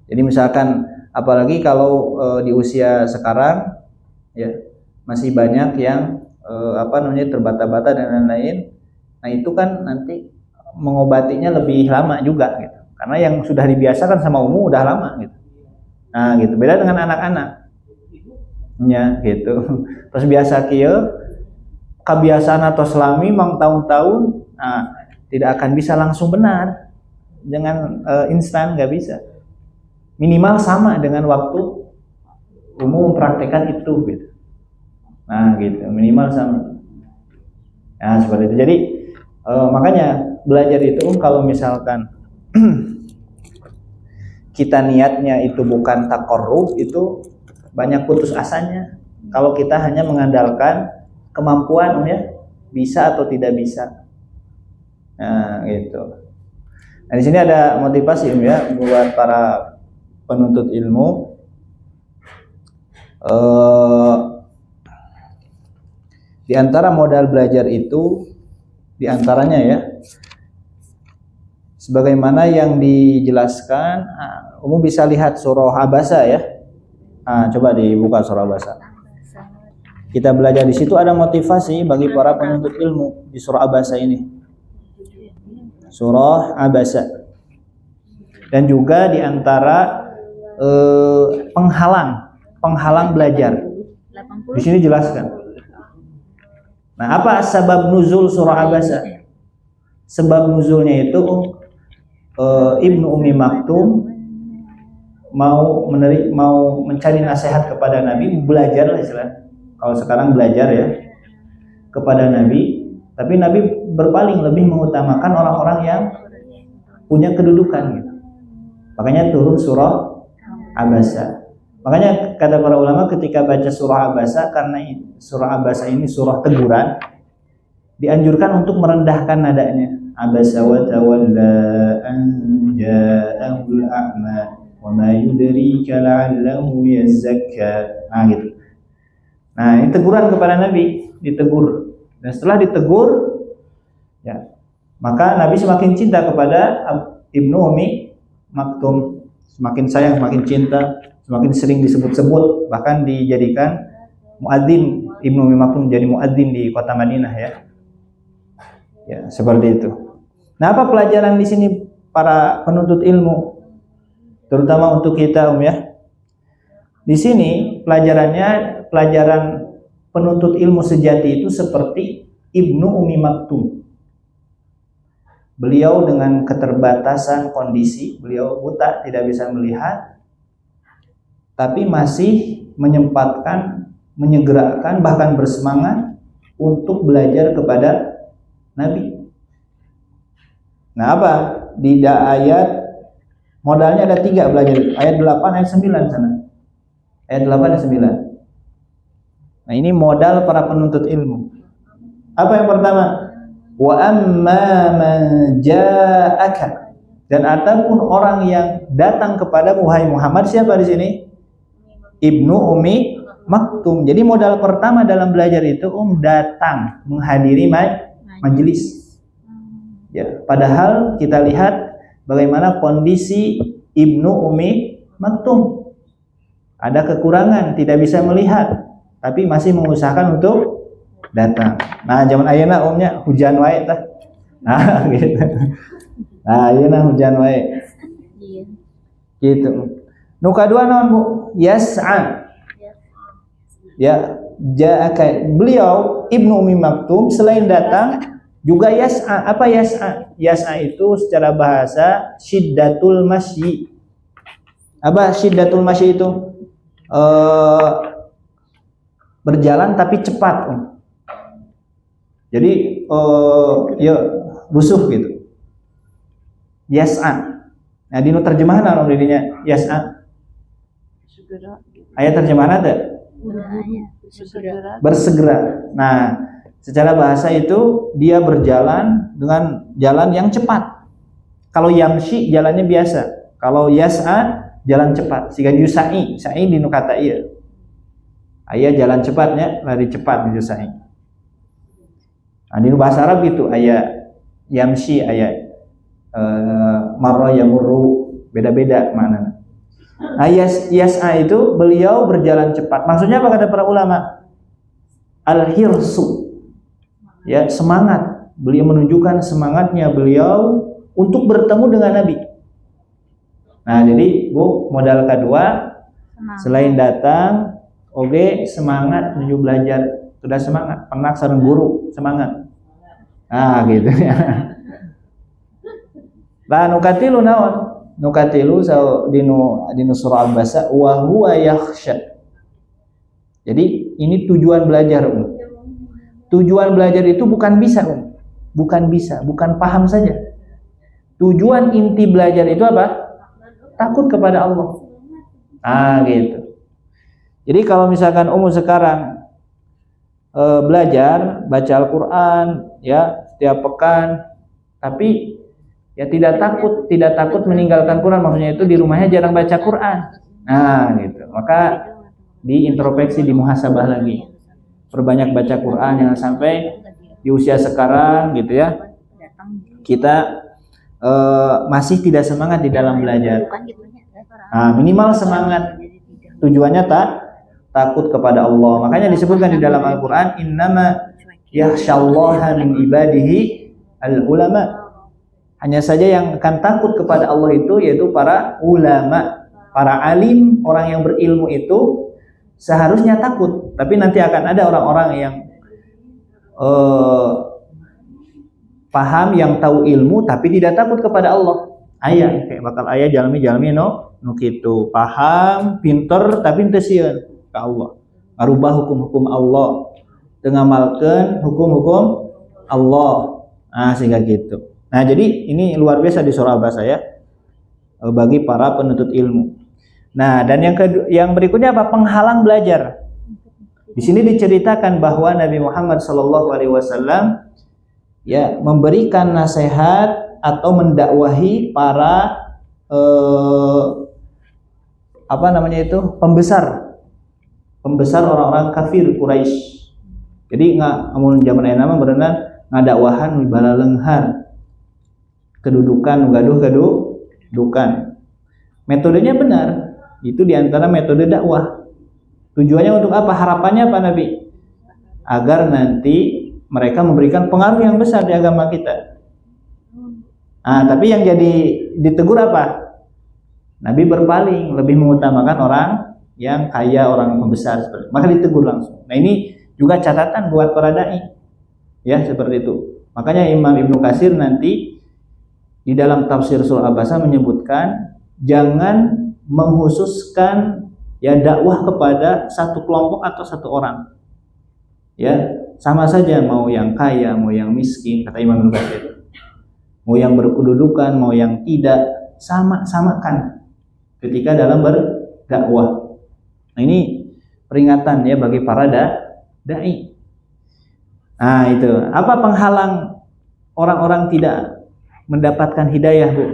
Jadi misalkan apalagi kalau di usia sekarang, ya masih banyak yang terbata-bata dan lain-lain. Nah itu kan nanti mengobatinya lebih lama juga gitu. Karena yang sudah dibiasakan sama umum udah lama gitu. Nah gitu, beda dengan anak-anak. Ya gitu. Terus biasa kieu kebiasaan atau selami mang tahun-tahun, tidak akan bisa langsung benar. Dengan instan nggak bisa. Minimal sama dengan waktu umum mempraktekkan itu gitu. Nah gitu, minimal sama. Nah seperti itu. Jadi makanya belajar itu kalau misalkan kita niatnya itu bukan taqarrub, itu banyak putus asanya. Kalau kita hanya mengandalkan kemampuan ya, bisa atau tidak bisa. Nah gitu. Nah di sini ada motivasi ya buat para penuntut ilmu di antara modal belajar itu di antaranya ya sebagaimana yang dijelaskan, Umu bisa lihat surah Abasa ya. Coba dibuka surah Abasa. Kita belajar di situ ada motivasi bagi para penuntut ilmu di surah Abasa ini. Surah Abasa. Dan juga di antara penghalang belajar. Di sini jelaskan. Nah, apa sebab nuzul surah Abasa? Sebab nuzulnya itu Ibnu Ummi Maktum mau mencari nasihat kepada Nabi, belajar lah istilah. Kalau sekarang belajar ya kepada Nabi, tapi Nabi berpaling lebih mengutamakan orang-orang yang punya kedudukan gitu. Makanya turun surah Abasa. Makanya kata para ulama ketika baca surah Abasa, karena surah Abasa ini surah teguran, dianjurkan untuk merendahkan nadanya. Abasa wa tawalla an ja'ahul a'ma wa ma yudrika la'allahu yazakka. Gitu. Nah, ini teguran kepada Nabi, ditegur. Dan setelah ditegur, ya, maka Nabi semakin cinta kepada Ibnu Ummi Maktum, semakin sayang, semakin cinta, semakin sering disebut-sebut, bahkan dijadikan muadzin. Ibnu Ummi Maktum jadi muadzin di kota Madinah ya. Ya, seperti itu. Nah, apa pelajaran di sini para penuntut ilmu, terutama untuk kita ya? Di sini pelajaran penuntut ilmu sejati itu seperti Ibnu Ummi Maktum. Beliau dengan keterbatasan kondisi, beliau buta, tidak bisa melihat, tapi masih menyempatkan, menyegerakan, bahkan bersemangat untuk belajar kepada Nabi. Nah, apa? Di ayat modalnya ada 3 belajar. Ayat 8, ayat 9 sana. Ayat 8 dan 9. Nah, ini modal para penuntut ilmu. Apa yang pertama? Wa amma man ja'aka. Dan ataupun orang yang datang kepada Wahai Muhammad, siapa di sini? Ibnu Ummi Maktum. Jadi modal pertama dalam belajar itu datang menghadiri majelis. Ya, padahal kita lihat bagaimana kondisi Ibnu Ummi Maktum. Ada kekurangan, tidak bisa melihat, tapi masih mengusahakan untuk datang. Nah, zaman ayeuna umnya hujan wae tah. Nah, gitu. Nah, ayeuna hujan wae. Iya. Gitu. Nu kadua naon, Bu? Yas'a. Ya, ja'aka. Beliau Ibnu Ummi Maktum selain datang juga yas'a. Apa yas'a? Yas'a itu secara bahasa syiddatul masyi. Apa syiddatul masyi itu? Berjalan tapi cepat. Jadi ya rusuh gitu. Yas'a. Nah, di terjemahan anu dirinya yas'a. Ayat terjemahan ada? Bersegera. Nah, secara bahasa itu dia berjalan dengan jalan yang cepat. Kalau yamshi jalannya biasa. Kalau yas'a jalan cepat. Siga yusai, sa'i di kata iya. Aya jalan cepatnya, lari cepat di yusai. Nah, di bahasa Arab itu aya yamshi, aya marra yamurru, beda-beda maknanya. Nah, yas'a itu beliau berjalan cepat. Maksudnya apa kata para ulama? Al-hirsu. Ya, semangat. Beliau menunjukkan semangatnya beliau untuk bertemu dengan Nabi. Nah, jadi Bu, modal kedua selain datang, oke, semangat menuju belajar. Sudah semangat, penak sareng guru, semangat. Nah, gitu ya. Lah nukatilu naon? Nukatilu dinu surah Al-Basa wa huwa yakhsha. Jadi ini tujuan belajar, Tujuan belajar itu bukan bisa, bukan paham saja. Tujuan inti belajar itu apa? Takut kepada Allah. Gitu. Jadi kalau misalkan sekarang belajar baca Al-Quran ya setiap pekan, tapi ya tidak takut meninggalkan Quran, maksudnya itu di rumahnya jarang baca Quran. Nah, gitu. Maka diintrospeksi, dimuhasabah lagi. Perbanyak baca Quran, jangan sampai di usia sekarang gitu ya kita masih tidak semangat di dalam belajar. Nah, minimal semangat. Tujuannya takut kepada Allah. Makanya disebutkan di dalam Al-Qur'an, innama yakhsyallaha min ibadihi al-ulama. Hanya saja yang akan takut kepada Allah itu yaitu para ulama, para alim, orang yang berilmu itu seharusnya takut. Tapi nanti akan ada orang-orang yang paham, yang tahu ilmu tapi tidak takut kepada Allah. Ayah kayak bakal ayah jalmi no kitu. Paham, pinter tapi teu sieun ka Allah. Ngarubah hukum-hukum Allah, teu ngamalkeun hukum-hukum Allah. Nah, sehingga gitu. Nah, jadi ini luar biasa di surah Abasa ya, bagi para penuntut ilmu. Nah, dan yang berikutnya apa? Penghalang belajar. Di sini diceritakan bahwa Nabi Muhammad SAW ya memberikan nasihat atau mendakwahi para pembesar orang-orang kafir Quraisy. Jadi amun zaman ayeuna mah berenang ngadakwahan mibala leunghar, kedudukan kedudukan. Metodenya benar, itu diantara metode dakwah. Tujuannya untuk apa? Harapannya apa Nabi? Agar nanti mereka memberikan pengaruh yang besar di agama kita. Nah, tapi yang jadi ditegur apa? Nabi berpaling, lebih mengutamakan orang yang kaya, orang pembesar seperti itu. Maka ditegur langsung. Nah, ini juga catatan buat para dai. Ya, seperti itu. Makanya Imam Ibnu Katsir nanti di dalam tafsir surah Abasa menyebutkan jangan menghususkan ya dakwah kepada satu kelompok atau satu orang. Ya, sama saja mau yang kaya, mau yang miskin, kata Imam Ibnu Katsir. Mau yang berkedudukan, mau yang tidak, samakan ketika dalam berdakwah. Nah, ini peringatan ya bagi para dai. Nah, itu. Apa penghalang orang-orang tidak mendapatkan hidayah, Bu?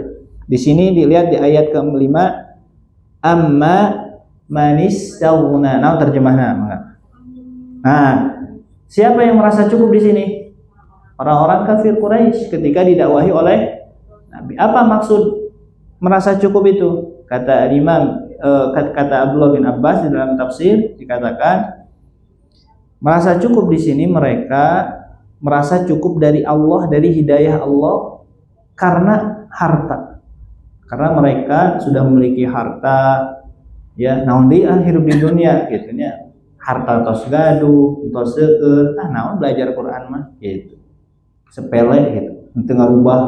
Di sini dilihat di ayat ke-5, amma manistawna. Nah, terjemahnya. Nah, siapa yang merasa cukup di sini? Orang-orang kafir Quraisy ketika didakwahi oleh Nabi. Apa maksud merasa cukup itu? Kata Imam kata Abdullah bin Abbas di dalam tafsir dikatakan merasa cukup di sini mereka merasa cukup dari Allah, dari hidayah Allah karena harta. Karena mereka sudah memiliki harta ya, naon deui hirup di dunia gitu nya. Harta tos gaduh, tos seueur, naon belajar Quran mah gitu. Sepele gitu. Teu ngarubah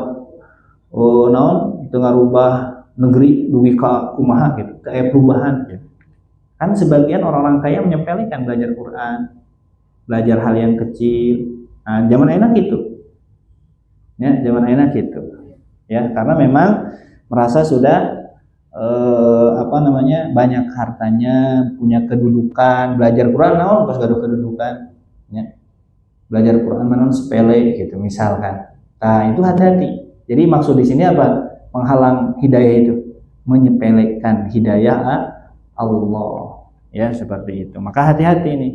naon, teu ngarubah negeri dugi ka kumaha gitu, teu aya perubahan gitu. Kan sebagian orang-orang kaya menyepelekan belajar Quran, belajar hal yang kecil. Nah, zaman ayeuna gitu. Ya, zaman ayeuna gitu. Ya, karena memang merasa sudah banyak hartanya, punya kedudukan, belajar Quran naon pas gaduh kedudukan ya. Belajar Quran naon sepele gitu misalkan. Nah, itu hati-hati. Jadi maksud di sini apa? Menghalang hidayah itu, menyepelekan hidayah Allah ya, seperti itu. Maka hati-hati nih.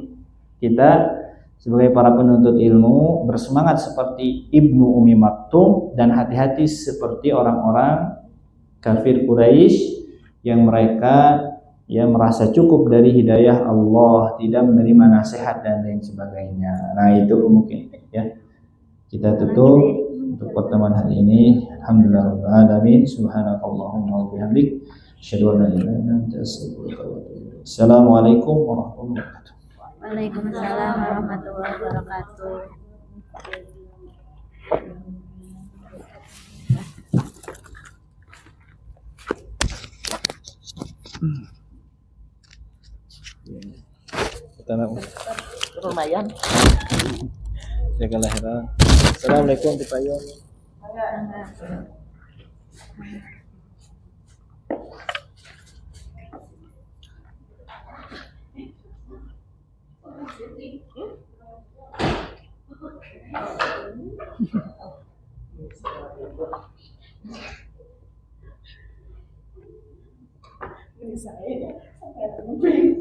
Kita sebagai para penuntut ilmu bersemangat seperti Ibnu Ummi Maktum dan hati-hati seperti orang-orang kafir Quraisy yang mereka ya merasa cukup dari hidayah Allah, tidak menerima nasihat dan lain sebagainya. Nah, itu mungkin ya. Kita tutup untuk pertemuan hari ini. Alhamdulillahirabbil alamin. Subhanakallahumma wa bihamdik, asyhadu an la ilaha illa anta, astaghfiruka wa atubu ilaik. Assalamualaikum warahmatullahi wabarakatuh. Waalaikumsalam warahmatullahi wabarakatuh. Lumayan. Jaga lahiran. Assalamualaikum Pak Yon. Ini saya sampai